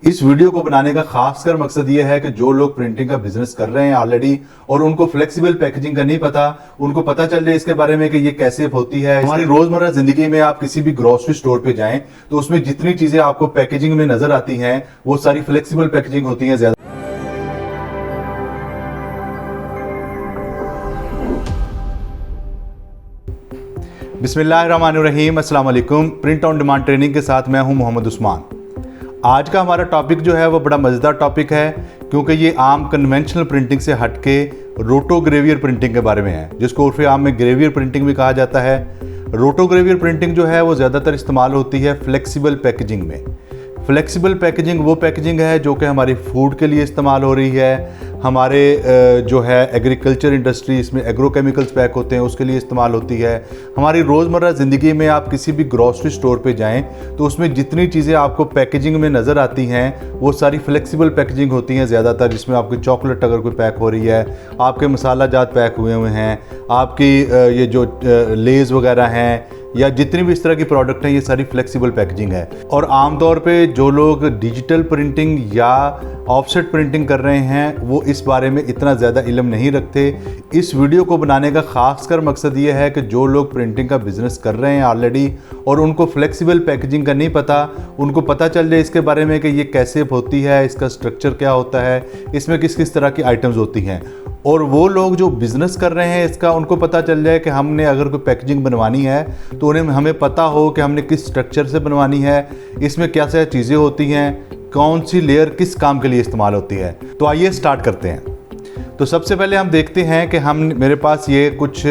इस वीडियो को बनाने का खासकर मकसद ये है कि जो लोग प्रिंटिंग का बिजनेस कर रहे हैं ऑलरेडी और उनको फ्लेक्सिबल पैकेजिंग का नहीं पता, उनको पता चल जाए इसके बारे में कि ये कैसे होती है। हमारी रोजमर्रा जिंदगी में आप किसी भी ग्रोसरी स्टोर पे जाएं तो उसमें जितनी चीजें आपको पैकेजिंग में नजर आती हैं वो सारी फ्लेक्सिबल पैकेजिंग होती है ज्यादा। बिस्मिल्लाहिर्रहमानिर्रहीम, अस्सलाम वालेकुम। प्रिंट ऑन डिमांड ट्रेनिंग के साथ मैं हूं मोहम्मद उस्मान। आज का हमारा टॉपिक जो है वो बड़ा मज़ेदार टॉपिक है क्योंकि ये आम कन्वेंशनल प्रिंटिंग से हटके रोटोग्रेवियर प्रिंटिंग के बारे में है, जिसको उर्फ़े आम में ग्रेवियर प्रिंटिंग भी कहा जाता है। रोटोग्रेवियर प्रिंटिंग जो है वो ज़्यादातर इस्तेमाल होती है फ्लेक्सिबल पैकेजिंग में। फ्लेक्सिबल पैकेजिंग वो पैकेजिंग है जो कि हमारी फूड के लिए इस्तेमाल हो रही है, हमारे जो है एग्रीकल्चर इंडस्ट्री, इसमें एग्रोकेमिकल्स पैक होते हैं, उसके लिए इस्तेमाल होती है। हमारी रोज़मर्रा ज़िंदगी में आप किसी भी ग्रोसरी स्टोर पे जाएं तो उसमें जितनी चीज़ें आपको पैकेजिंग में नज़र आती हैं वो सारी फ्लेक्सिबल पैकेजिंग होती हैं ज़्यादातर, जिसमें आपकी चॉकलेट अगर कोई पैक हो रही है, आपके मसाला जात पैक हुए हैं, आपकी ये जो लेज़ वगैरह हैं या जितनी भी इस तरह की प्रोडक्ट हैं, ये सारी फ्लेक्सिबल पैकेजिंग है। और आमतौर पे जो लोग डिजिटल प्रिंटिंग या ऑफसेट प्रिंटिंग कर रहे हैं वो इस बारे में इतना ज़्यादा इल्म नहीं रखते। इस वीडियो को बनाने का खासकर मकसद ये है कि जो लोग प्रिंटिंग का बिज़नेस कर रहे हैं ऑलरेडी और उनको फ्लेक्सिबल पैकेजिंग का नहीं पता, उनको पता चल जाए इसके बारे में कि ये कैसे होती है, इसका स्ट्रक्चर क्या होता है, इसमें किस किस तरह की आइटम्स होती हैं। और वो लोग जो बिज़नेस कर रहे हैं इसका उनको पता चल जाए कि हमने अगर कोई पैकेजिंग बनवानी है तो उन्हें हमें पता हो कि हमने किस स्ट्रक्चर से बनवानी है, इसमें क्या क्या चीज़ें होती हैं, कौन सी लेयर किस काम के लिए इस्तेमाल होती है। तो आइए स्टार्ट करते हैं। तो सबसे पहले हम देखते हैं कि मेरे पास ये कुछ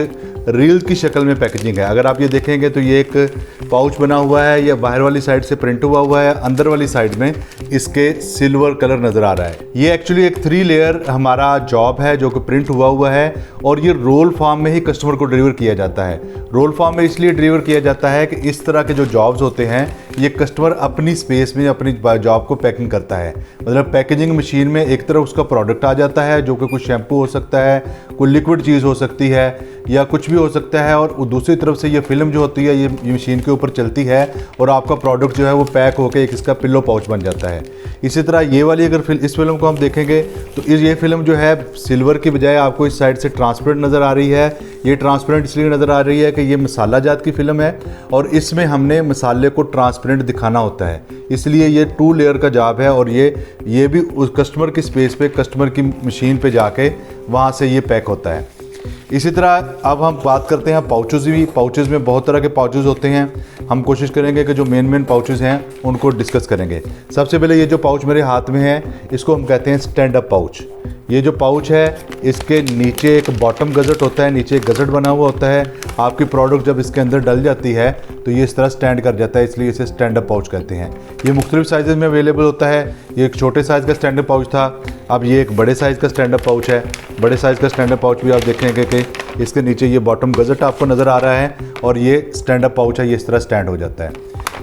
रील्स की शक्ल में पैकेजिंग है। अगर आप ये देखेंगे तो ये एक पाउच बना हुआ है, ये बाहर वाली साइड से प्रिंट हुआ है, अंदर वाली साइड में इसके सिल्वर कलर नज़र आ रहा है। ये एक्चुअली एक 3 लेयर हमारा जॉब है जो कि प्रिंट हुआ है और ये रोल फॉर्म में ही कस्टमर को डिलीवर किया जाता है। रोल फॉर्म में इसलिए डिलीवर किया जाता है कि इस तरह के जो जॉब्स होते हैं ये कस्टमर अपनी स्पेस में अपनी जॉब को पैकिंग करता है। मतलब पैकेजिंग मशीन में एक तरफ उसका प्रोडक्ट आ जाता है जो कि कुछ शैम्पू हो सकता है, कोई लिक्विड चीज़ हो सकती है या कुछ भी हो सकता है, और दूसरी तरफ से ये फिल्म जो होती है ये मशीन के ऊपर चलती है और आपका प्रोडक्ट जो है वो पैक होकर एक इसका पिल्लो पाउच बन जाता है। इसी तरह ये वाली अगर इस फिल्म को हम देखेंगे तो ये फिल्म जो है सिल्वर की बजाय आपको इस साइड से ट्रांसपेरेंट नज़र आ रही है। ये ट्रांसपेरेंट इसलिए नज़र आ रही है कि ये मसाला जात की फिल्म है और इसमें हमने मसाले को ट्रांसपेरेंट दिखाना होता है, इसलिए ये 2 लेयर का जॉब है। और ये भी उस कस्टमर की स्पेस पे, कस्टमर की मशीन पे जाके वहाँ से ये पैक होता है। इसी तरह अब हम बात करते हैं पाउचेज़ भी। पाउचेज़ में बहुत तरह के पाउचेज़ होते हैं। हम कोशिश करेंगे कि जो मेन पाउचेज़ हैं उनको डिस्कस करेंगे। सबसे पहले ये जो पाउच मेरे हाथ में है इसको हम कहते हैं स्टैंड अप पाउच। ये जो पाउच है इसके नीचे एक बॉटम गज़ट होता है, नीचे एक गज़ट बना हुआ होता है। आपकी प्रोडक्ट जब इसके अंदर डल जाती है तो ये इस तरह स्टैंड कर जाता है, इसलिए इसे स्टैंड अप पाउच कहते हैं। ये मुख्तलिफ साइज़ में अवेलेबल होता है। ये एक छोटे साइज़ का स्टैंड अप पाउच था, अब ये एक बड़े साइज़ का स्टैंड अप पाउच है। बड़े साइज़ का स्टैंड अप पाउच भी आप देखेंगे कि इसके नीचे ये बॉटम गज़ट आपको नज़र आ रहा है और ये स्टैंड अप पाउच है, ये इस तरह स्टैंड हो जाता है।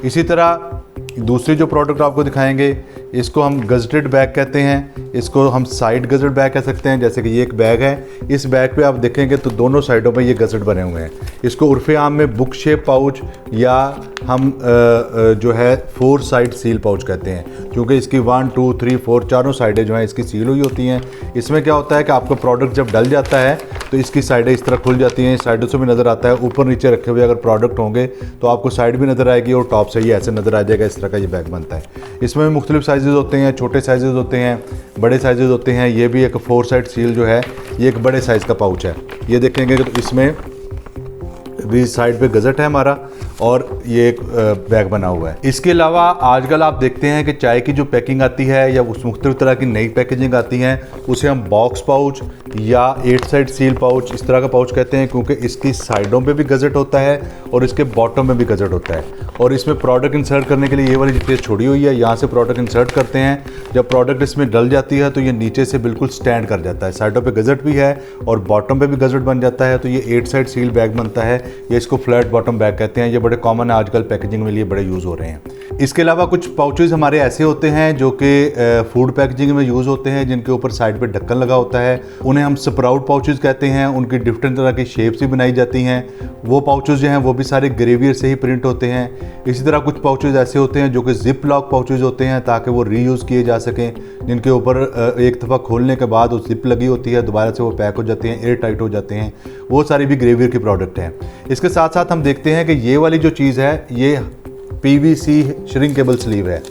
इसी तरह दूसरी जो प्रोडक्ट आपको दिखाएंगे इसको हम गज़टेड बैग कहते हैं, इसको हम साइड गज़ट बैग कह सकते हैं। जैसे कि ये एक बैग है, इस बैग पे आप देखेंगे तो दोनों साइडों पे ये गज़ट बने हुए हैं। इसको उर्फ़े आम में बुक शेप पाउच या हम जो है 4 साइड सील पाउच कहते हैं, क्योंकि इसकी 1 2 3 4 चारों साइडें जो हैं इसकी सील हुई होती हैं। इसमें क्या होता है कि आपका प्रोडक्ट जब डल जाता है तो इसकी साइडें इस तरह खुल जाती हैं, साइडों से भी नज़र आता है। ऊपर नीचे रखे हुए अगर प्रोडक्ट होंगे तो आपको साइड भी नज़र आएगी और टॉप से ही ऐसे नज़र आ जाएगा। इस तरह का ये बैग बनता है। इसमें मुख्तलिफ साइज़ होते हैं, छोटे साइज़ होते हैं, बड़े साइज़ होते हैं। ये भी एक 4 साइड सील जो है ये एक बड़े साइज़ का पाउच है। ये देखेंगे तो इसमें भी साइड पे गज़ट है हमारा और ये एक बैग बना हुआ है। इसके अलावा आजकल आप देखते हैं कि चाय की जो पैकिंग आती है या उस मुख्तलिफ तरह की नई पैकेजिंग आती हैं उसे हम बॉक्स पाउच या 8 साइड सील पाउच इस तरह का पाउच कहते हैं, क्योंकि इसकी साइडों पे भी गज़ट होता है और इसके बॉटम में भी गज़ट होता है। और इसमें प्रोडक्ट इंसर्ट करने के लिए ये वाली जो चीज़ छोड़ी हुई है, यहाँ से प्रोडक्ट इंसर्ट करते हैं। जब प्रोडक्ट इसमें डल जाती है तो ये नीचे से बिल्कुल स्टैंड कर जाता है, साइडों पे गज़ट भी है और बॉटम पे भी गज़ट बन जाता है। तो ये 8 साइड सील बैग बनता है। या इसको फ्लैट बॉटम बैग कहते हैं। ये बड़े कॉमन है, आजकल पैकेजिंग में लिए बड़े यूज़ हो रहे हैं। इसके अलावा कुछ पाउचेज़ हमारे ऐसे होते हैं जो कि फूड पैकेजिंग में यूज़ होते हैं, जिनके ऊपर साइड पे ढक्कन लगा होता है। उन्हें हम स्प्राउट पाउचेज़ कहते हैं। उनकी डिफरेंट तरह की शेप्स भी बनाई जाती हैं। वो पाउचेज़ जो हैं वो भी सारे ग्रेवियर से ही प्रिंट होते हैं। इसी तरह कुछ पाउचेज़ ऐसे होते हैं जो कि जिप लॉक पाउचेज़ होते हैं, ताकि वो रीयूज़ किए जा सकें, जिनके ऊपर एक दफ़ा खोलने के बाद वो जिप लगी होती है, दोबारा से वो पैक हो जाते हैं, एयर टाइट हो जाते हैं। वो सारी भी ग्रेवियर की प्रोडक्ट हैं। इसके साथ साथ हम देखते हैं कि ये वाली जो चीज़ है ये PVC श्रिंकेबल स्लीव है।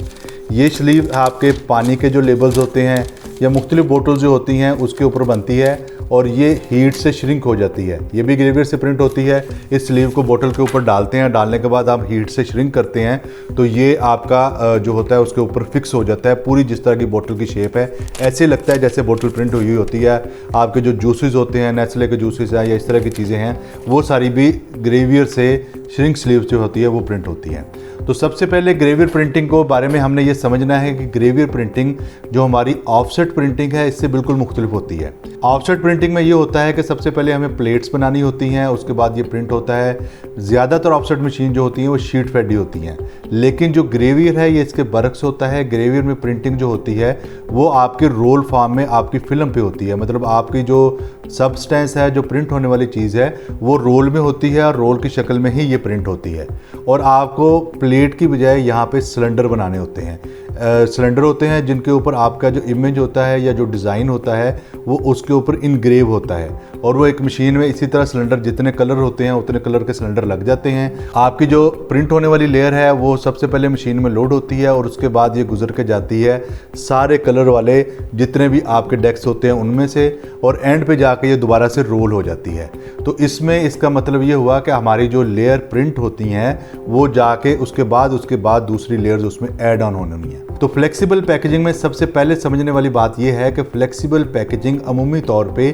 ये स्लीव आपके पानी के जो लेबल्स होते हैं या मुख्तलिफ बोतल जो होती हैं उसके ऊपर बनती है और ये हीट से श्रिंक हो जाती है। ये भी ग्रेवियर से प्रिंट होती है। इस स्लीव को बोतल के ऊपर डालते हैं, डालने के बाद आप हीट से श्रिंक करते हैं तो ये आपका जो होता है उसके ऊपर फिक्स हो जाता है। पूरी जिस तरह की बोतल की शेप है ऐसे लगता है जैसे बोतल प्रिंट हुई होती है। आपके जो जूसेस होते हैं, नेस्ले के जूसेस हैं या इस तरह की चीज़ें हैं, वो सारी भी ग्रेवियर से श्रिंक स्लीव जो होती है वो प्रिंट होती है। तो सबसे पहले ग्रेवियर प्रिंटिंग को बारे में हमने ये समझना है कि ग्रेवियर प्रिंटिंग जो हमारी ऑफसेट प्रिंटिंग है इससे बिल्कुल मुख्तलिफ होती है। ऑफसेट प्रिंटिंग में ये होता है कि सबसे पहले हमें प्लेट्स बनानी होती हैं, उसके बाद ये प्रिंट होता है। ज़्यादातर ऑफसेट मशीन जो होती हैं वो शीट फेड ही होती हैं, लेकिन जो ग्रेवियर है ये इसके बरक्स होता है। ग्रेवियर में प्रिंटिंग जो होती है वो आपके रोल फॉर्म में आपकी फिल्म पे होती है। मतलब आपकी जो सब्सटेंस है, जो प्रिंट होने वाली चीज़ है, वो रोल में होती है और रोल की शक्ल में ही ये प्रिंट होती है। और आपको प्लेट की बजाय यहाँ पे सिलेंडर बनाने होते हैं। सिलेंडर होते हैं जिनके ऊपर आपका जो इमेज होता है या जो डिज़ाइन होता है वो उसके ऊपर इनग्रेव होता है और वो एक मशीन में इसी तरह सिलेंडर जितने कलर होते हैं उतने कलर के सिलेंडर लग जाते हैं। आपकी जो प्रिंट होने वाली लेयर है वो सबसे पहले मशीन में लोड होती है और उसके बाद ये गुजर के जाती है सारे कलर वाले जितने भी आपके डेक्स होते हैं उनमें से, और एंड पे जाके ये दोबारा से रोल हो जाती है। तो इसमें इसका मतलब ये हुआ कि हमारी जो लेयर प्रिंट होती हैं वो जाके उसके बाद दूसरी लेयर्स उसमें ऐड ऑन होनी है। तो फ्लेक्सिबल पैकेजिंग में सबसे पहले समझने वाली बात यह है कि फ्लेक्सिबल पैकेजिंग अमूमी तौर पे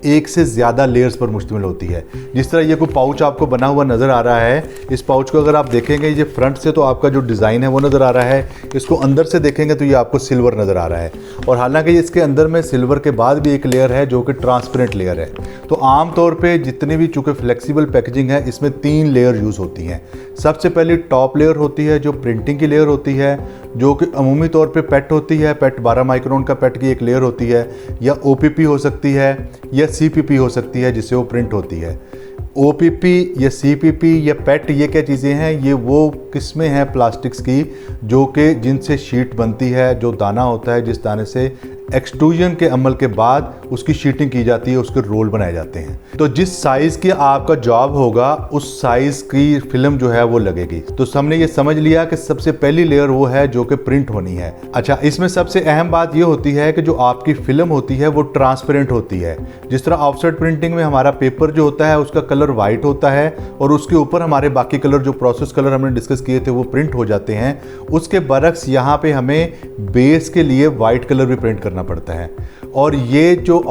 एक से ज़्यादा लेयर्स पर मुश्तमिल होती है। जिस तरह ये कोई पाउच आपको बना हुआ नज़र आ रहा है, इस पाउच को अगर आप देखेंगे ये फ्रंट से तो आपका जो डिज़ाइन है वो नज़र आ रहा है, इसको अंदर से देखेंगे तो ये आपको सिल्वर नज़र आ रहा है। और हालांकि इसके अंदर में सिल्वर के बाद भी एक लेयर है जो कि ट्रांसपेरेंट लेयर है। तो आम तौर पर जितनी भी चूँकि फ्लेक्सिबल पैकेजिंग है इसमें 3 लेयर यूज़ होती हैं। सबसे पहले टॉप लेयर होती है जो प्रिंटिंग की लेयर होती है, जो कि अमूमी तौर पे पेट होती है। पेट 12 माइक्रोन का पेट की एक लेयर होती है, या OPP हो सकती है या CPP हो सकती है जिससे वो प्रिंट होती है। OPP या CPP या पेट ये क्या चीज़ें हैं? ये वो किस्में हैं प्लास्टिक्स की जो कि जिनसे शीट बनती है, जो दाना होता है जिस दाने से एक्सट्रूजन के अमल के बाद उसकी शीटिंग की जाती है, उसके रोल बनाए जाते हैं। तो जिस साइज़ की आपका जॉब होगा उस साइज़ की फिल्म जो है वो लगेगी। तो हमने ये समझ लिया कि सबसे पहली लेयर वो है जो कि प्रिंट होनी है। अच्छा, इसमें सबसे अहम बात ये होती है कि जो आपकी फिल्म होती है वो ट्रांसपेरेंट होती है। जिस तरह ऑफसेट प्रिंटिंग में हमारा पेपर जो होता है उसका कलर वाइट होता है और उसके ऊपर हमारे बाकी कलर जो प्रोसेस कलर हमने डिस्कस किए थे वो प्रिंट हो जाते हैं, उसके बरक्स यहाँ पे हमें बेस के लिए वाइट कलर भी प्रिंट करना पड़ता है। और ये जो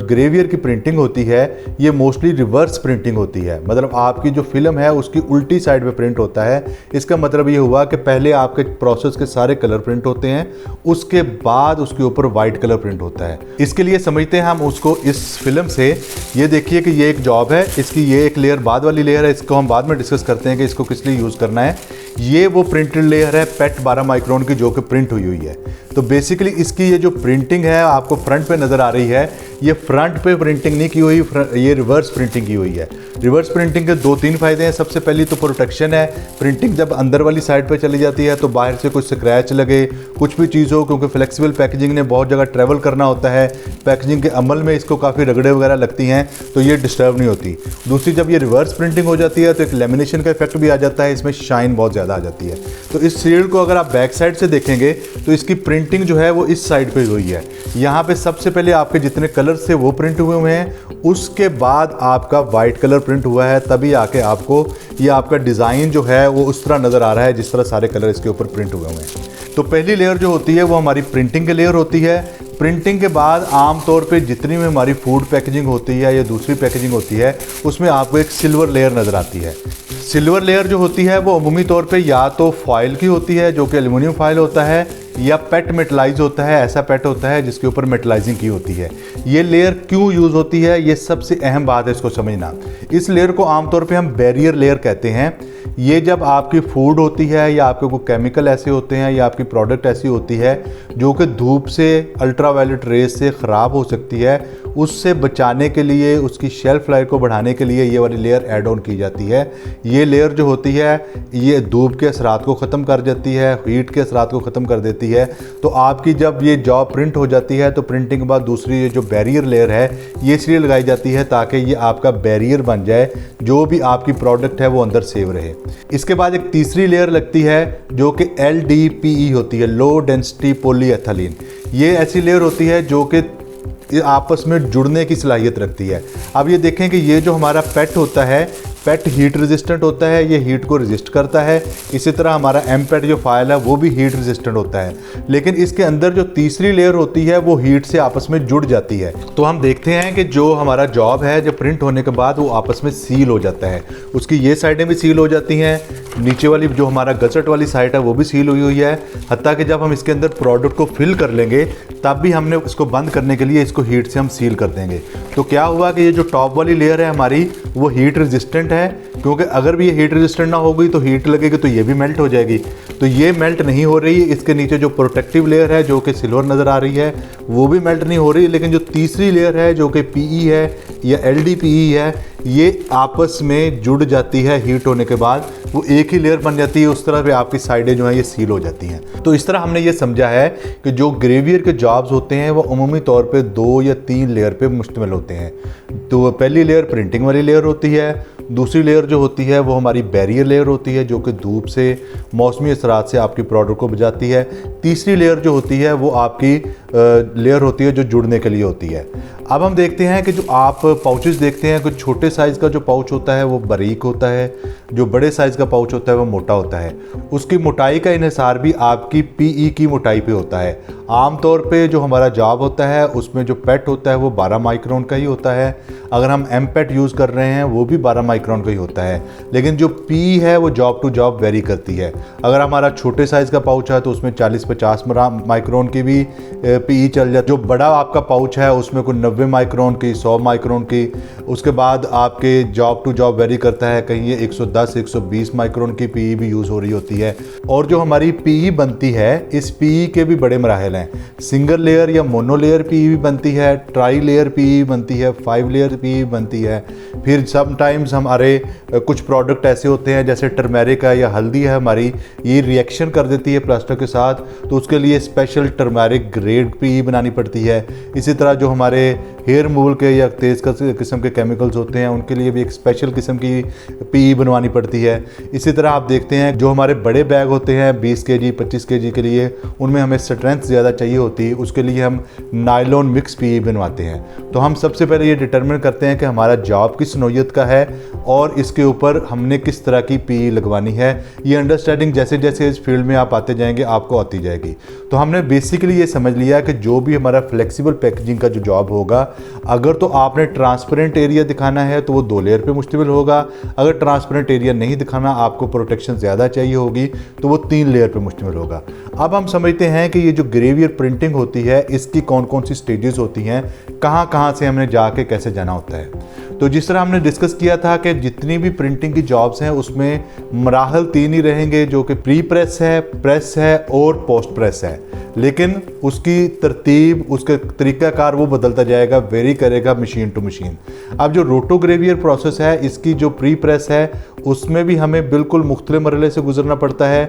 ग्रेवियर की प्रिंटिंग होती है ये मोस्टली रिवर्स प्रिंटिंग होती है। मतलब आपकी जो फिल्म है उसकी उल्टी साइड पे प्रिंट होता है। इसका मतलब ये हुआ कि पहले आपके प्रोसेस के सारे कलर प्रिंट होते हैं, उसके बाद उसके ऊपर वाइट कलर प्रिंट होता है। इसके लिए समझते हैं हम उसको इस फिल्म से। ये देखिए कि ये एक जॉब है, इसकी ये एक लेयर बाद वाली लेयर है, इसको हम बाद में डिस्कस करते हैं कि इसको किस लिए यूज़ करना है। ये वो प्रिंटेड लेयर है पेट 12 माइक्रोन की जो कि प्रिंट हुई हुई है। तो बेसिकली इसकी ये जो प्रिंटिंग है आपको फ्रंट पे नज़र आ रही है, ये फ्रंट पे प्रिंटिंग नहीं की हुई, ये रिवर्स प्रिंटिंग की हुई है। रिवर्स प्रिंटिंग के 2-3 फ़ायदे हैं। सबसे पहली तो प्रोटेक्शन है। प्रिंटिंग जब अंदर वाली साइड पे चली जाती है तो बाहर से कुछ स्क्रैच लगे, कुछ भी चीज़ हो, क्योंकि फ्लेक्सिबल पैकेजिंग ने बहुत जगह ट्रैवल करना होता है, पैकेजिंग के अमल में इसको काफ़ी रगड़े वगैरह लगती हैं, तो ये डिस्टर्ब नहीं होती। दूसरी, जब ये रिवर्स प्रिंटिंग हो जाती है तो एक लेमिनेशन का इफेक्ट भी आ जाता है, इसमें शाइन बहुत ज़्यादा आ जाती है। तो इस शील्ड को अगर आप बैक साइड से देखेंगे तो इसकी प्रिंटिंग जो है वो इस साइड पे हुई है। यहाँ पे सबसे पहले आपके जितने कलर थे वो प्रिंट हुए हैं, उसके बाद आपका वाइट कलर प्रिंट हुआ है, तभी आके आपको ये आपका डिज़ाइन जो है वो उस तरह नज़र आ रहा है जिस तरह सारे कलर इसके ऊपर प्रिंट हुए हैं। तो पहली लेयर जो होती है वो हमारी प्रिंटिंग की लेयर होती है। प्रिंटिंग के बाद आमतौर पे जितनी भी हमारी फूड पैकेजिंग होती है या दूसरी पैकेजिंग होती है उसमें आपको एक सिल्वर लेयर नज़र आती है। सिल्वर लेयर जो होती है वो अमूमी तौर पे या तो फॉइल की होती है जो कि एल्युमिनियम फॉइल होता है, या पेट मेटलाइज होता है, ऐसा पेट होता है जिसके ऊपर मेटलाइजिंग की होती है। ये लेयर क्यों यूज़ होती है, ये सबसे अहम बात है इसको समझना। इस लेयर को आमतौर पे हम बैरियर लेयर कहते हैं। ये जब आपकी फूड होती है या आपके कोई केमिकल ऐसे होते हैं या आपकी प्रोडक्ट ऐसी होती है जो कि धूप से, अल्ट्रावायलेट रेस से ख़राब हो सकती है, उससे बचाने के लिए, उसकी शेल्फ लाइफ को बढ़ाने के लिए ये वाली लेयर ऐड ऑन की जाती है। ये लेयर जो होती है ये धूप के असरात को ख़त्म कर देती है, हीट के असरात को ख़त्म कर देती है। तो आपकी जब ये जॉब प्रिंट हो जाती है तो प्रिंटिंग के बाद दूसरी ये जो बैरियर लेयर है ये इसलिए लगाई जाती है ताकि ये आपका बैरियर बन जाए, जो भी आपकी प्रोडक्ट है वो अंदर सेव रहे। इसके बाद एक तीसरी लेयर लगती है जो कि LDPE होती है, लो डेंसिटी पॉलीएथिलीन। ये ऐसी लेयर होती है जो कि आपस में जुड़ने की सलाहियत रखती है। अब ये देखें कि ये जो हमारा पेट होता है, पेट हीट रेजिस्टेंट होता है, ये हीट को रेजिस्ट करता है। इसी तरह हमारा MPET जो फाइल है वो भी हीट रेजिस्टेंट होता है, लेकिन इसके अंदर जो तीसरी लेयर होती है वो हीट से आपस में जुड़ जाती है। तो हम देखते हैं कि जो हमारा जॉब है, जब प्रिंट होने के बाद वो आपस में सील हो जाता है। उसकी ये साइडें भी सील हो जाती हैं, नीचे वाली जो हमारा गजट वाली साइड है वो भी सील हुई हुई है। हत्ता कि जब हम इसके अंदर प्रोडक्ट को फिल कर लेंगे तब भी हमने इसको बंद करने के लिए इसको हीट से हम सील कर देंगे। तो क्या हुआ कि ये जो टॉप वाली लेयर है हमारी वो हीट रेजिस्टेंट है, क्योंकि अगर भी ये हीट रेजिस्टेंट ना होगी तो हीट लगेगी तो ये भी मेल्ट हो जाएगी। तो ये मेल्ट नहीं हो रही। इसके नीचे जो प्रोटेक्टिव लेयर है जो कि सिल्वर नज़र आ रही है वो भी मेल्ट नहीं हो रही, लेकिन जो तीसरी लेयर है जो कि PE है या LDPE है ये आपस में जुड़ जाती है। हीट होने के बाद वो एक ही लेयर बन जाती है, उस तरह पे आपकी साइडें जो हैं ये सील हो जाती हैं। तो इस तरह हमने ये समझा है कि जो ग्रेवियर के जॉब्स होते हैं वो उमूमी तौर पे 2 या 3 लेयर पे मुश्तमिल होते हैं। तो पहली लेयर प्रिंटिंग वाली लेयर होती है, दूसरी लेयर जो होती है वो हमारी बैरियर लेयर होती है जो कि धूप से, मौसमी असरात से आपकी प्रोडक्ट को बचाती है। तीसरी लेयर जो होती है वो आपकी लेयर होती है जो जुड़ने के लिए होती है। अब हम देखते हैं कि जो आप पाउचेस देखते हैं, कुछ छोटे साइज़ का जो पाउच होता है वो बारीक होता है, जो बड़े साइज़ का पाउच होता है वो मोटा होता है। उसकी मोटाई का इन्हिसार भी आपकी PE की मोटाई पे होता है। आमतौर पे जो हमारा जॉब होता है उसमें जो पेट होता है वो 12 माइक्रोन का ही होता है। अगर हम MPET यूज़ कर रहे हैं वो भी 12 माइक्रोन का ही होता है, लेकिन जो PE है वो जॉब टू जॉब वेरी करती है। अगर हमारा छोटे साइज़ का पाउच है तो उसमें 40-50 माइक्रोन की भी PE चल जाती है। जो बड़ा आपका पाउच है उसमें कोई 90 माइक्रोन की, 100 माइक्रोन की। उसके बाद आपके जॉब टू जॉब वेरी करता है, कहीं ये 110-120 माइक्रोन की PE भी यूज़ हो रही होती है। और जो हमारी PE बनती है, इस PE के भी बड़े मराहल हैं। सिंगल लेयर या मोनो लेयर PE भी बनती है, ट्राई लेयर PE बनती है, 5 लेयर PE बनती है। फिर समटाइम्स हमारे कुछ प्रोडक्ट ऐसे होते हैं जैसे टर्मेरिक है या हल्दी है हमारी, ये रिएक्शन कर देती है प्लास्टर के साथ, तो उसके लिए स्पेशल टर्मेरिक ग्रेड PE बनानी पड़ती है। इसी तरह जो हमारे हेयर रिमूवल के या तेज़ किस्म के केमिकल्स होते हैं उनके लिए भी एक स्पेशल किस्म की PE बनवानी पड़ती है। इसी तरह आप देखते हैं जो हमारे बड़े बैग होते हैं 20 kg 25 kg के लिए, उनमें हमें स्ट्रेंथ ज़्यादा चाहिए होती है, उसके लिए हम नायलॉन मिक्स PE बनवाते हैं। तो हम सबसे पहले ये डिटरमिन करते हैं कि हमारा जॉब किस नौइयत का है और इसके ऊपर हमने किस तरह की PE लगवानी है। ये अंडरस्टैंडिंग जैसे जैसे इस फील्ड में आप आते जाएंगे आपको आती जाएगी। तो हमने बेसिकली ये समझ लिया कि जो भी हमारा फ्लेक्सिबल पैकेजिंग का जो जॉब होगा, अगर तो आपने ट्रांसपेरेंट एरिया दिखाना है तो वो 2 लेयर पे मुश्तमिल होगा। अगर ट्रांसपेरेंट एरिया नहीं दिखाना, आपको प्रोटेक्शन ज़्यादा चाहिए होगी, तो वो 3 लेयर पे मुश्तमिल होगा। अब हम समझते हैं कि ये जो ग्रेवियर प्रिंटिंग होती है इसकी कौन कौन सी स्टेजेस होती हैं, कहाँ कहाँ से हमने जाके कैसे जाना होता है। तो जिस तरह हमने डिस्कस किया था कि जितनी भी प्रिंटिंग की जॉब्स हैं उसमें मराहल 3 ही रहेंगे, जो कि प्री प्रेस है, प्रेस है और पोस्ट प्रेस है। लेकिन उसकी तरतीब, उसका तरीक़ाकार वो बदलता जाएगा, वेरी करेगा मशीन टू मशीन। अब जो रोटोग्रेवियर प्रोसेस है, इसकी जो प्री प्रेस है उसमें भी हमें बिल्कुल मुख्तलिफ मरहले से गुजरना पड़ता है।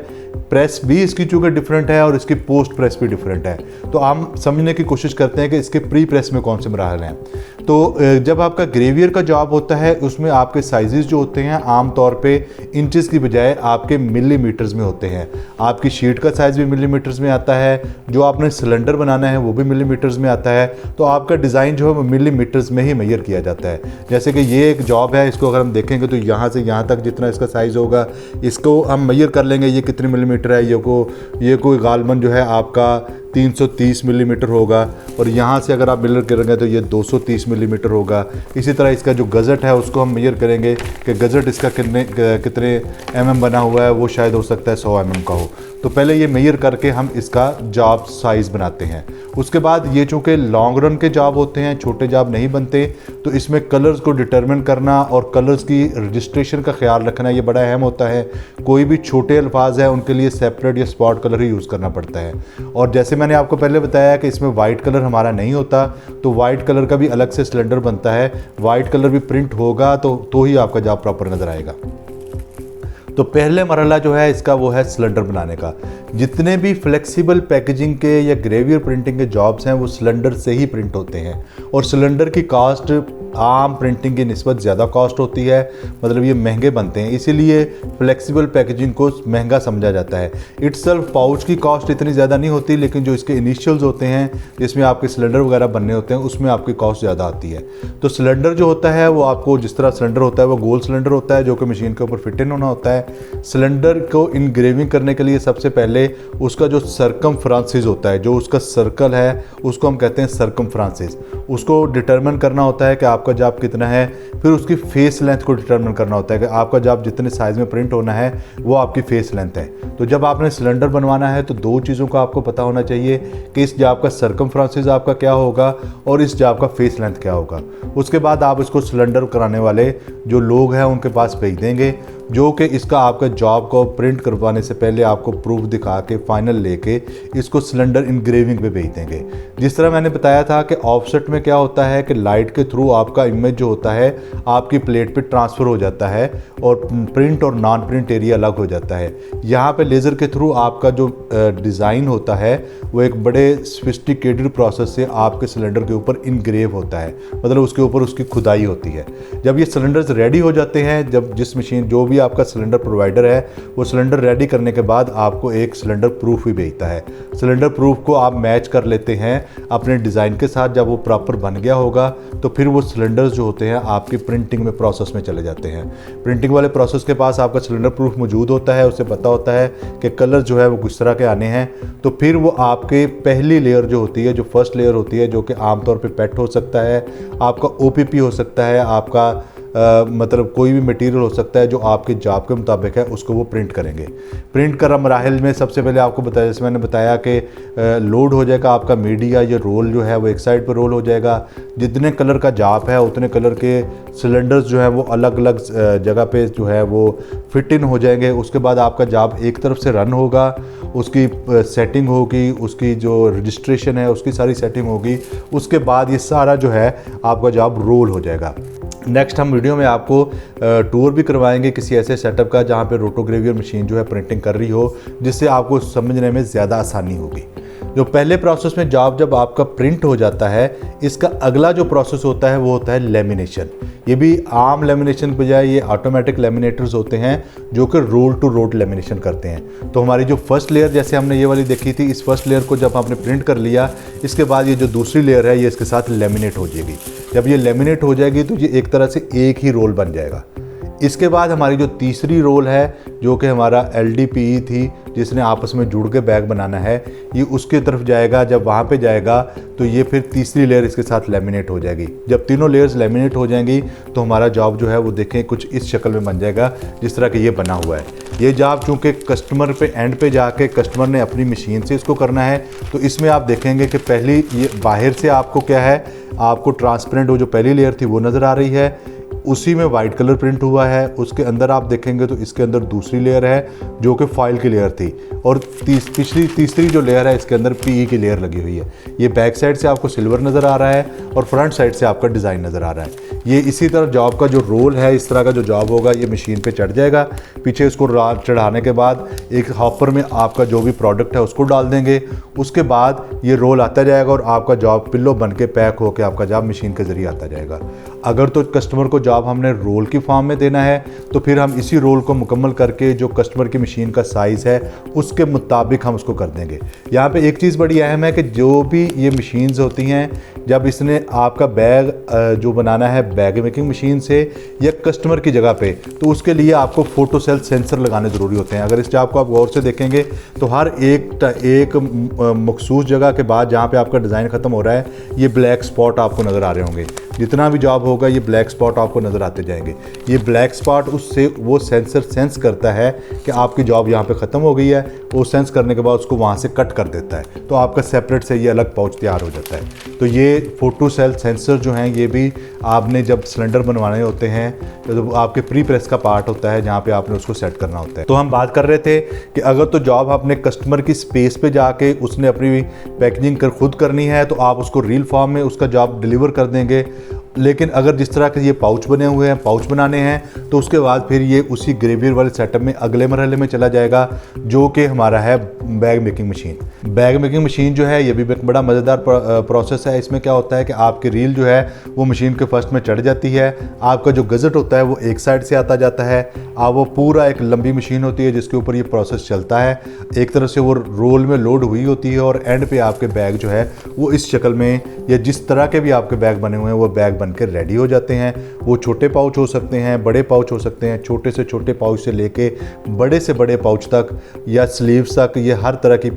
प्रेस भी इसकी चूँकि डिफरेंट है और इसकी पोस्ट प्रेस भी डिफरेंट है। तो हम समझने की कोशिश करते हैं कि इसके प्री प्रेस में कौन से मराहल हैं। तो जब आपका ग्रेवियर का जॉब होता है उसमें आपके साइजेस जो होते हैं आम तौर पे इंचेस की बजाय आपके मिलीमीटर्स में होते हैं। आपकी शीट का साइज़ भी मिलीमीटर्स में आता है, जो आपने सिलेंडर बनाना है वो भी मिलीमीटर्स में आता है। तो आपका डिज़ाइन जो है वो मिलीमीटर्स में ही मेजर किया जाता है। जैसे कि ये एक जॉब है, इसको अगर हम देखेंगे तो यहाँ से यहाँ तक जितना इसका साइज़ होगा इसको हम मेजर कर लेंगे, ये कितने मिलीमीटर है। ये कोई गालबन जो है आपका 330 मिलीमीटर होगा, और यहाँ से अगर आप मेजर करेंगे तो ये 230 मिलीमीटर होगा। इसी तरह इसका जो गज़ट है उसको हम मेजर करेंगे कि गज़ट इसका कितने mm बना हुआ है, वो शायद हो सकता है 100 mm का हो। तो पहले ये मेजर करके हम इसका जॉब साइज़ बनाते हैं। उसके बाद ये चूँकि लॉन्ग रन के जॉब होते हैं, छोटे जॉब नहीं बनते, तो इसमें कलर्स को डिटरमिन करना और कलर्स की रजिस्ट्रेशन का ख्याल रखना ये बड़ा अहम होता है। कोई भी छोटे अल्फाज हैं उनके लिए सेपरेट या स्पॉट कलर ही यूज़ करना पड़ता है। और जैसे मैंने आपको पहले बताया कि इसमें वाइट कलर हमारा नहीं होता, तो वाइट कलर का भी अलग से सिलेंडर बनता है। वाइट कलर भी प्रिंट होगा तो ही आपका जॉब प्रॉपर नज़र आएगा। तो पहले मरहला जो है इसका वो है सिलेंडर बनाने का। जितने भी फ्लेक्सिबल पैकेजिंग के या ग्रेवियर प्रिंटिंग के जॉब्स हैं वो सिलेंडर से ही प्रिंट होते हैं, और सिलेंडर की कास्ट आम प्रिंटिंग की निस्बत ज़्यादा कॉस्ट होती है, मतलब ये महंगे बनते हैं, इसीलिए फ्लेक्सिबल पैकेजिंग को महंगा समझा जाता है। इट्सल्फ पाउच की कॉस्ट इतनी ज़्यादा नहीं होती, लेकिन जो इसके इनिशियल्स होते हैं जिसमें आपके सिलेंडर वगैरह बनने होते हैं उसमें आपकी कॉस्ट ज़्यादा आती है। तो सिलेंडर जो होता है वो आपको जिस तरह सिलेंडर होता है वो गोल सिलेंडर होता है जो कि मशीन के ऊपर फिट इन होना होता है। सिलेंडर को इनग्रेविंग करने के लिए सबसे पहले उसका जो सर्कमफ्रांसिस होता है, जो उसका सर्कल है उसको हम कहते हैं सर्कमफ्रांसिस, उसको डिटरमिन करना होता है कि आपका जॉब कितना है। फिर उसकी फेस लेंथ को डिटरमिन करना होता है कि आपका जॉब जितने साइज़ में प्रिंट होना है वो आपकी फेस लेंथ है। तो जब आपने सिलेंडर बनवाना है तो दो चीज़ों का आपको पता होना चाहिए कि इस जॉब का सर्कमफ्रांसिस आपका क्या होगा और इस जॉब का फेस लेंथ क्या होगा। उसके बाद आप इसको सिलेंडर कराने वाले जो लोग हैं उनके पास भेज देंगे, जो कि इसका आपका जॉब को प्रिंट करवाने से पहले आपको प्रूफ दिखा के फाइनल लेके इसको सिलेंडर इनग्रेविंग पे भेज देंगे। जिस तरह मैंने बताया था कि ऑफसेट में क्या होता है कि लाइट के थ्रू आपका इमेज जो होता है आपकी प्लेट पे ट्रांसफ़र हो जाता है और प्रिंट और नॉन प्रिंट एरिया अलग हो जाता है। यहाँ पे लेज़र के थ्रू आपका जो डिज़ाइन होता है वो एक बड़े सोफिस्टिकेटेड प्रोसेस से आपके सिलेंडर के ऊपर इनग्रेव होता है, मतलब उसके ऊपर उसकी खुदाई होती है। जब ये सिलेंडर्स रेडी हो जाते हैं, जब जिस मशीन जो भी आपका सिलेंडर प्रोवाइडर है वो सिलेंडर रेडी करने के बाद आपको एक सिलेंडर प्रूफ भी भेजता है। सिलेंडर प्रूफ को आप मैच कर लेते हैं अपने डिज़ाइन के साथ। जब वो प्रॉपर बन गया होगा तो फिर वो सिलेंडर्स जो होते हैं आपकी प्रिंटिंग में प्रोसेस में चले जाते हैं। प्रिंटिंग वाले प्रोसेस के पास आपका सिलेंडर प्रूफ मौजूद होता है, उसे पता होता है कि कलर जो है वो किस तरह के आने हैं। तो फिर वो आपके पहली लेयर जो होती है, जो फर्स्ट लेयर होती है, जो कि आमतौर पर पेट हो सकता है, आपका OPP हो सकता है, आपका मतलब कोई भी मटेरियल हो सकता है जो आपके जॉब के मुताबिक है, उसको वो प्रिंट करेंगे। प्रिंट कर मराहिल में सबसे पहले आपको बताया, जैसे मैंने बताया कि लोड हो जाएगा आपका मीडिया, ये रोल जो है वो एक साइड पर रोल हो जाएगा। जितने कलर का जॉब है उतने कलर के सिलेंडर्स जो है वो अलग अलग जगह पे जो है वो फिट इन हो जाएंगे। उसके बाद आपका जॉब एक तरफ से रन होगा, उसकी सेटिंग होगी, उसकी जो रजिस्ट्रेशन है उसकी सारी सेटिंग होगी। उसके बाद ये सारा जो है आपका जॉब रोल हो जाएगा। नेक्स्ट हम वीडियो में आपको टूर भी करवाएंगे किसी ऐसे सेटअप का जहाँ पे रोटोग्रेवियर मशीन जो है प्रिंटिंग कर रही हो, जिससे आपको समझने में ज़्यादा आसानी होगी। जो पहले प्रोसेस में जब आपका प्रिंट हो जाता है, इसका अगला जो प्रोसेस होता है वो होता है लेमिनेशन। ये भी आम लेमिनेशन के बजाय ये ऑटोमेटिक लेमिनेटर्स होते हैं जो कि रोल टू रोल लेमिनेशन करते हैं। तो हमारी जो फर्स्ट लेयर जैसे हमने ये वाली देखी थी, इस फर्स्ट लेयर को जब आपने प्रिंट कर लिया, इसके बाद ये जो दूसरी लेयर है ये इसके साथ लेमिनेट हो जाएगी। जब ये लेमिनेट हो जाएगी तो ये एक तरह से एक ही रोल बन जाएगा। इसके बाद हमारी जो तीसरी रोल है जो कि हमारा LDPE थी, जिसने आपस में जुड़ के बैग बनाना है, ये उसके तरफ जाएगा। जब वहाँ पे जाएगा तो ये फिर तीसरी लेयर इसके साथ लेमिनेट हो जाएगी। जब तीनों लेयर्स लेमिनेट हो जाएंगी तो हमारा जॉब जो है वो देखें कुछ इस शक्ल में बन जाएगा जिस तरह कि ये बना हुआ है। ये जॉब चूँकि कस्टमर पे एंड पे जाके कस्टमर ने अपनी मशीन से इसको करना है, तो इसमें आप देखेंगे कि पहली ये बाहर से आपको क्या है, आपको ट्रांसपेरेंट वो जो पहली लेयर थी वो नज़र आ रही है, उसी में वाइट कलर प्रिंट हुआ है। उसके अंदर आप देखेंगे तो इसके अंदर दूसरी लेयर है जो कि फॉइल की लेयर थी, और तीसरी जो लेयर है इसके अंदर PE की लेयर लगी हुई है। ये बैक साइड से आपको सिल्वर नज़र आ रहा है और फ्रंट साइड से आपका डिज़ाइन नज़र आ रहा है। ये इसी तरह जॉब का जो रोल है, इस तरह का जो जॉब होगा ये मशीन पे चढ़ जाएगा। पीछे इसको चढ़ाने के बाद एक हॉपर में आपका जो भी प्रोडक्ट है उसको डाल देंगे। उसके बाद ये रोल आता जाएगा और आपका जॉब पिल्लो बन के पैक होकर आपका जॉब मशीन के ज़रिए आता जाएगा। अगर तो कस्टमर को जॉब हमने रोल की फॉर्म में देना है तो फिर हम इसी रोल को मुकम्मल करके जो कस्टमर की मशीन का साइज़ है उसके मुताबिक हम उसको कर देंगे। यहाँ पे एक चीज़ बड़ी अहम है कि जो भी ये मशीन्स होती हैं, जब इसने आपका बैग जो बनाना है बैग मेकिंग मशीन से या कस्टमर की जगह पे, तो उसके लिए आपको फोटो सेल सेंसर लगाने ज़रूरी होते हैं। अगर इस जॉब को आप गौर से देखेंगे तो हर एक मखसूस जगह के बाद जहाँ पे आपका डिज़ाइन ख़त्म हो रहा है ये ब्लैक स्पॉट आपको नज़र आ रहे होंगे। जितना भी जॉब होगा ये ब्लैक स्पॉट आपको नज़र आते जाएंगे। ये ब्लैक स्पॉट उससे वो सेंसर सेंस करता है कि आपकी जॉब यहाँ पे ख़त्म हो गई है, वो सेंस करने के बाद उसको वहाँ से कट कर देता है, तो आपका सेपरेट से ये अलग पाउच तैयार हो जाता है। तो ये फोटो सेल सेंसर जो हैं ये भी आपने जब सिलेंडर बनवाने होते हैं तो आपके प्री प्रेस का पार्ट होता है जहाँ पे आपने उसको सेट करना होता है। तो हम बात कर रहे थे कि अगर तो जॉब आपने कस्टमर की स्पेस पे जाके उसने अपनी पैकेजिंग कर खुद करनी है तो आप उसको रील फॉर्म में उसका जॉब डिलीवर कर देंगे। लेकिन अगर जिस तरह के ये पाउच बने हुए हैं, पाउच बनाने हैं, तो उसके बाद फिर ये उसी ग्रेवियर वाले सेटअप में अगले मरहले में चला जाएगा जो कि हमारा है bag making machine. Bag making machine जो है ये भी एक बड़ा मज़ेदार प्रोसेस है। इसमें क्या होता है कि आपकी रील जो है वो मशीन के फर्स्ट में चढ़ जाती है, आपका जो गज़ट होता है वो एक साइड से आता जाता है, वो पूरा एक लंबी मशीन होती है जिसके ऊपर ये प्रोसेस चलता है। एक तरफ से वो रोल में लोड हुई होती है और एंड पे आपके बैग जो है वो इस शक्ल में या जिस तरह के भी आपके बैग बने हुए हैं वो बैग बनकर रेडी हो जाते हैं। वो छोटे पाउच हो सकते हैं, बड़े पाउच हो सकते हैं, छोटे से छोटे पाउच से लेके बड़े से बड़े पाउच तक या स्लीव्स तक, ये हर तरह की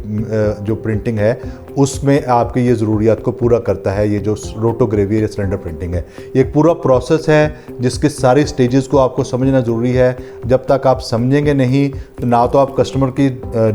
जो प्रिंटिंग है उसमें आपकी ये ज़रूरियात को पूरा करता है। ये जो रोटोग्रेवियर या सिलेंडर प्रिंटिंग है ये एक पूरा प्रोसेस है जिसके सारी स्टेजेस को आपको समझना ज़रूरी है। जब तक आप समझेंगे नहीं तो ना तो आप कस्टमर की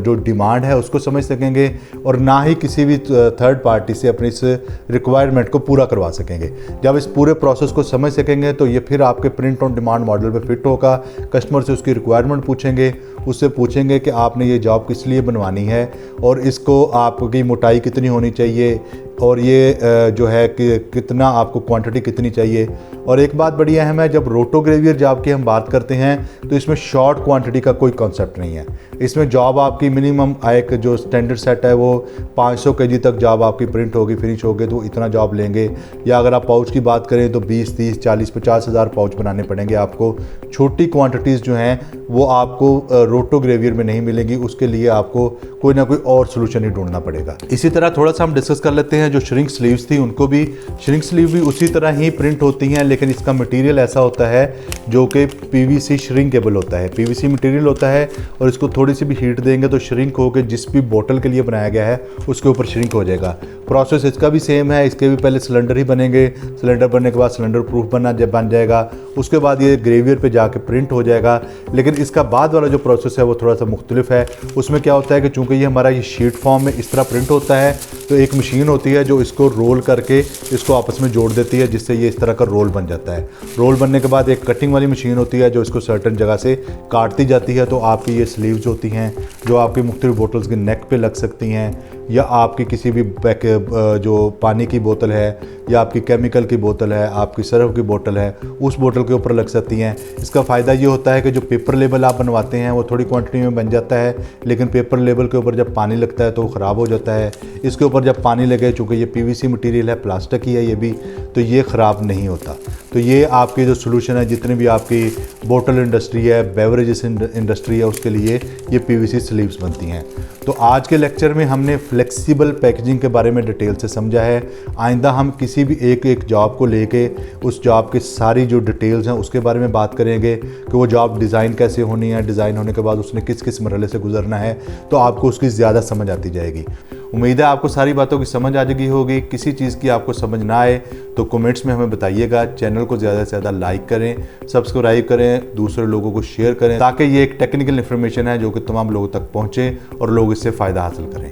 जो डिमांड है उसको समझ सकेंगे और ना ही किसी भी थर्ड पार्टी से अपनी इस रिक्वायरमेंट को पूरा करवा सकेंगे। जब इस पूरे प्रोसेस को समझ सकेंगे तो ये फिर आपके प्रिंट ऑन डिमांड मॉडल पे फिट होगा। कस्टमर से उसकी रिक्वायरमेंट पूछेंगे, उससे पूछेंगे कि आपने ये जॉब किस लिए बनवानी है और इसको आपकी मोटाई कितनी होनी चाहिए और ये जो है कि कितना आपको क्वांटिटी कितनी चाहिए। और एक बात बड़ी अहम है, जब रोटोग्रेवियर जॉब की हम बात करते हैं तो इसमें शॉर्ट क्वांटिटी का कोई कॉन्सेप्ट नहीं है। इसमें जॉब आपकी मिनिमम एक जो स्टैंडर्ड सेट है वो 500 kg तक जॉब आपकी प्रिंट होगी, फिनिश होगी तो इतना जॉब लेंगे। या अगर आप पाउच की बात करें तो 20, 30, 40, 50 हज़ार पाउच बनाने पड़ेंगे आपको। छोटी क्वांटिटीज़ जो हैं वो आपको रोटोग्रेवियर में नहीं मिलेंगी, उसके लिए आपको कोई ना कोई और सोल्यूशन ही ढूंढना पड़ेगा। इसी तरह थोड़ा सा हम डिस्कस कर लेते हैं जो श्रिंक स्लीव्स थी उनको भी। श्रिंक स्लीव भी उसी तरह ही प्रिंट होती हैं लेकिन इसका मटेरियल ऐसा होता है जो कि पीवीसी श्रिंकेबल होता है। पीवीसी मटेरियल होता है और इसको थोड़ी सी भी हीट देंगे तो श्रिंक होकर जिस भी बोतल के लिए बनाया गया है उसके ऊपर श्रिंक हो जाएगा। प्रोसेस इसका भी सेम है। इसके भी पहले सिलेंडर ही बनेंगे, सिलेंडर बनने के बाद सिलेंडर प्रूफ बन जाएगा, उसके बाद ये ग्रेवियर पे जाके प्रिंट हो जाएगा। लेकिन इसका बाद वाला जो प्रोसेस है वो थोड़ा सा मुख्तलिफ है। उसमें क्या होता है कि चूँकि ये हमारा ये शीट फॉर्म में इस तरह प्रिंट होता है तो एक मशीन होती है जो इसको रोल करके इसको आपस में जोड़ देती है जिससे ये इस तरह का रोल बन जाता है। रोल बनने के बाद एक कटिंग वाली मशीन होती है जो इसको सर्टेन जगह से काटती जाती है। तो आपकी ये स्लीव्स होती हैं जो आपकी मुख्तलिफ बोटल्स के नेक पे लग सकती हैं या आपकी किसी भी जो पानी की बोतल है या आपकी केमिकल की बोतल है, आपकी सर्फ की बोतल है, उस बोतल के ऊपर लग सकती हैं। इसका फ़ायदा ये होता है कि जो पेपर लेबल आप बनवाते हैं वो थोड़ी क्वांटिटी में बन जाता है लेकिन पेपर लेबल के ऊपर जब पानी लगता है तो वो ख़राब हो जाता है। इसके ऊपर जब पानी लगे, चूँकि ये पीवीसी मटेरियल है, प्लास्टिक ही है ये भी, तो ये ख़राब नहीं होता। तो ये आपकी जो सोल्यूशन है जितनी भी आपकी बोतल इंडस्ट्री है, बेवरेजेस इंडस्ट्री है, उसके लिए ये पीवीसी स्लीव्स बनती हैं। तो आज के लेक्चर में हमने फ्लेक्सिबल पैकेजिंग के बारे में डिटेल से समझा है। आइंदा हम किसी भी एक जॉब को लेके उस जॉब की सारी जो डिटेल्स हैं उसके बारे में बात करेंगे कि वो जॉब डिज़ाइन कैसे होनी है, डिज़ाइन होने के बाद उसने किस किस मरहले से गुजरना है, तो आपको उसकी ज़्यादा समझ आती जाएगी। उम्मीद है आपको सारी बातों की समझ आ जाएगी होगी। किसी चीज़ की आपको समझ ना आए तो कमेंट्स में हमें बताइएगा। चैनल को ज़्यादा से ज़्यादा लाइक करें, सब्सक्राइब करें, दूसरे लोगों को शेयर करें ताकि ये एक टेक्निकल इन्फॉर्मेशन है जो कि तमाम लोगों तक पहुँचे और लोग इससे फ़ायदा हासिल करें।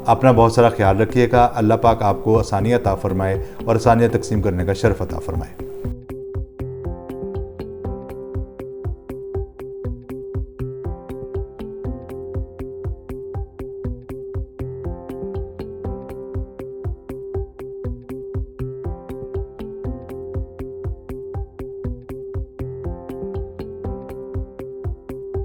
अपना बहुत सारा ख्याल रखिएगा। अल्लाह पाक आपको आसानियाँ अता फरमाए और आसानियाँ तकसीम करने का शर्फ अता फरमाए।